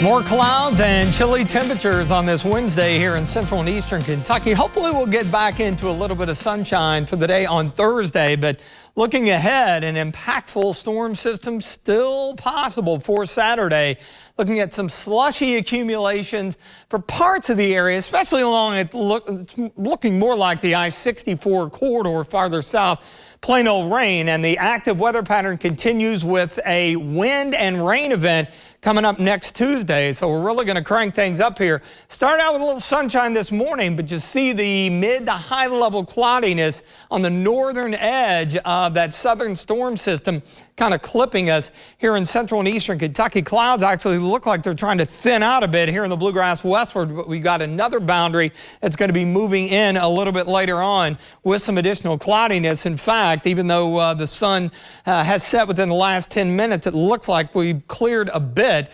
More clouds and chilly temperatures on this Wednesday here in central and eastern Kentucky. Hopefully we'll get back into a little bit of sunshine for the day on Thursday, but looking ahead, an impactful storm system still possible for Saturday. Looking at some slushy accumulations for parts of the area, especially along it, looking more like the I-64 corridor farther south. Plain old rain, and the active weather pattern continues with a wind and rain event coming up next Tuesday. So we're really going to crank things up here. Start out with a little sunshine this morning, but you see the mid to high level cloudiness on the northern edge of that southern storm system kind of clipping us here in central and eastern Kentucky. Clouds actually look like they're trying to thin out a bit here in the bluegrass westward, but we got another boundary that's going to be moving in a little bit later on with some additional cloudiness. In fact, even though the sun has set within the last 10 minutes, it looks like we've cleared a bit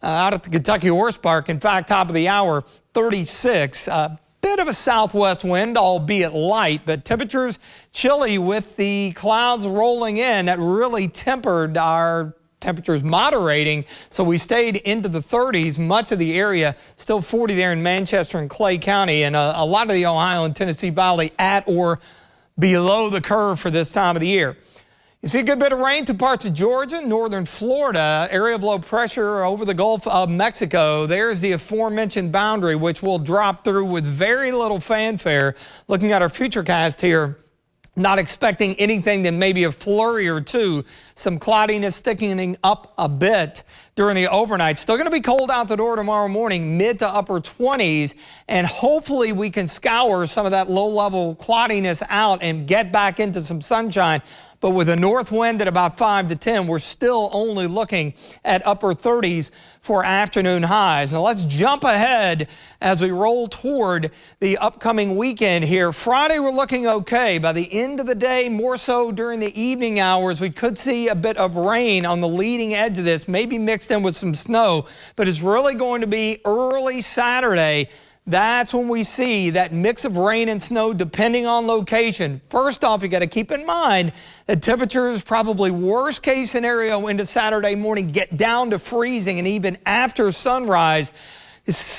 out at the Kentucky Horse Park. In fact, top of the hour, 36. Bit of a southwest wind, albeit light, but temperatures chilly with the clouds rolling in. That really tempered our temperatures moderating, so we stayed into the 30s. Much of the area still 40 there in Manchester and Clay County, and a lot of the Ohio and Tennessee Valley at or below the curve for this time of the year. You see a good bit of rain to parts of Georgia, northern Florida, area of low pressure over the Gulf of Mexico. There's the aforementioned boundary, which will drop through with very little fanfare. Looking at our futurecast here, not expecting anything than maybe a flurry or two. Some cloudiness sticking up a bit during the overnight. Still going to be cold out the door tomorrow morning, mid to upper 20s. And hopefully we can scour some of that low-level cloudiness out and get back into some sunshine. But with a north wind at about 5 to 10, we're still only looking at upper 30s for afternoon highs. Now let's jump ahead as we roll toward the upcoming weekend here. Friday, we're looking okay. By the end of the day, more so during the evening hours, we could see a bit of rain on the leading edge of this, maybe mixed in with some snow, but it's really going to be early Saturday. That's when we see that mix of rain and snow depending on location. First off, you got to keep in mind that temperatures probably worst case scenario into Saturday morning get down to freezing, and even after sunrise.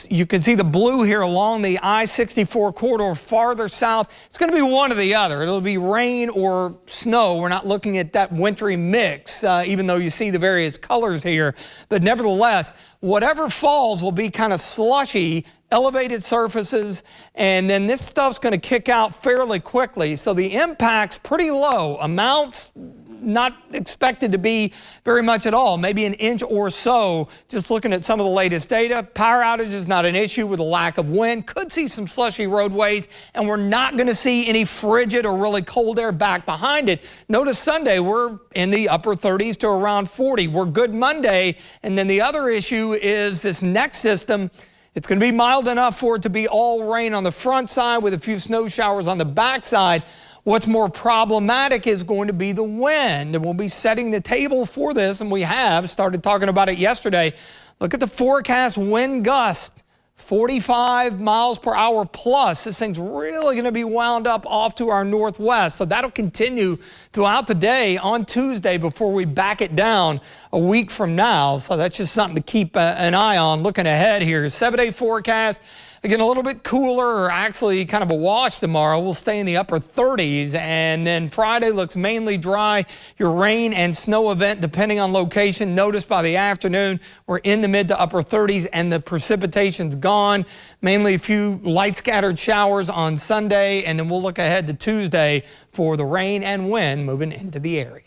You can see the blue here along the I-64 corridor farther south. It's going to be one or the other. It'll be rain or snow. We're not looking at that wintry mix, even though you see the various colors here. But nevertheless, whatever falls will be kind of slushy, elevated surfaces, and then this stuff's going to kick out fairly quickly. So the impact's pretty low. Amounts not expected to be very much at all, maybe an inch or so. Just looking at some of the latest data, power outages not an issue with a lack of wind. Could see some slushy roadways, and we're not going to see any frigid or really cold air back behind it. Notice Sunday, we're in the upper 30s to around 40. We're good Monday, and then the other issue is this next system. It's going to be mild enough for it to be all rain on the front side with a few snow showers on the back side. What's more problematic is going to be the wind, and we'll be setting the table for this, and we have started talking about it yesterday. Look at the forecast wind gust, 45 miles per hour plus. This thing's really going to be wound up off to our northwest, so that'll continue throughout the day on Tuesday before we back it down a week from now. So that's just something to keep an eye on. Looking ahead here, 7-day forecast. Again, a little bit cooler, or actually kind of a wash tomorrow. We'll stay in the upper 30s, and then Friday looks mainly dry. Your rain and snow event, depending on location. Notice by the afternoon, we're in the mid to upper 30s, and the precipitation's gone. Mainly a few light scattered showers on Sunday, and then we'll look ahead to Tuesday for the rain and wind moving into the area.